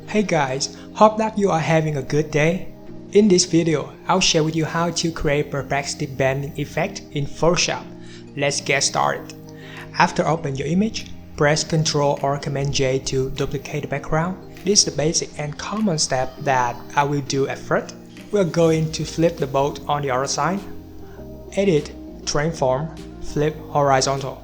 Hey guys, hope that you are having a good day. In this video, I'll share with you how to create perspective bending effect in Photoshop. Let's get started. After open your image, press Ctrl or Command J to duplicate the background. This is the basic and common step that I will do at first. We're going to flip the boat on the other side. Edit, Transform, Flip Horizontal.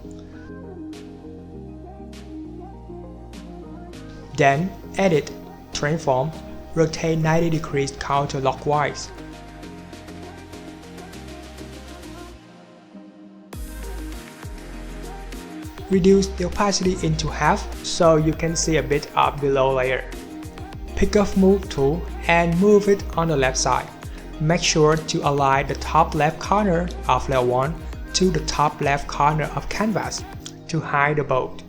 Then edit, Transform, rotate 90 degrees counterclockwise. Reduce the opacity into half so you can see a bit of the below layer. Pick up Move tool and move it on the left side. Make sure to align the top left corner of layer 1 to the top left corner of canvas to hide the boat.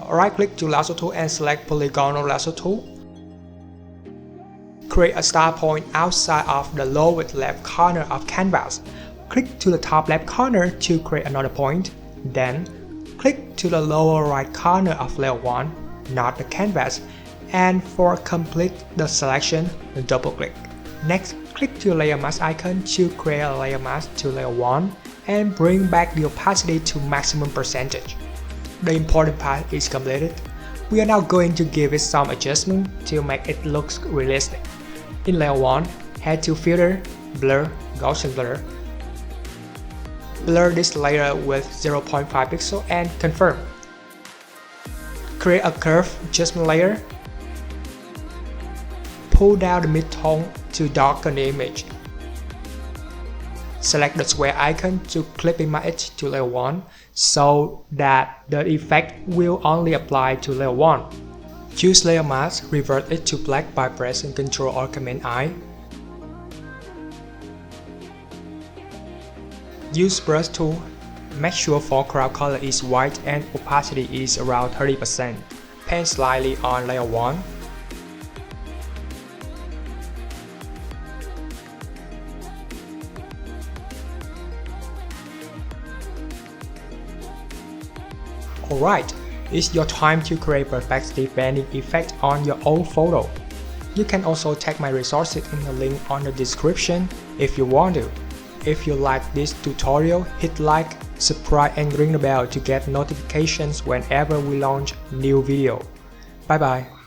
Right-click to lasso tool and select polygonal lasso tool. Create a start point outside of the lowest left corner of canvas. Click to the top left corner to create another point. Then, click to the lower right corner of layer 1, not the canvas, and for complete the selection, double-click. Next, click to layer mask icon to create a layer mask to layer 1 and bring back the opacity to maximum percentage. The important part is completed. We are now going to give it some adjustment to make it look realistic. In layer 1, head to Filter, Blur, Gaussian Blur. Blur this layer with 0.5 pixel and confirm. Create a curve adjustment layer. Pull down the mid-tone to darken the image. Select the square icon to clip in my edge to layer 1 so that the effect will only apply to layer 1. Choose layer mask, revert it to black by pressing Ctrl or Command I. Use brush tool. Make sure foreground color is white and opacity is around 30%. Paint slightly on layer 1. Alright, it's your time to create perspective bending effect on your own photo. You can also check my resources in the link on the description if you want to. If you like this tutorial, hit like, subscribe and ring the bell to get notifications whenever we launch new video. Bye bye.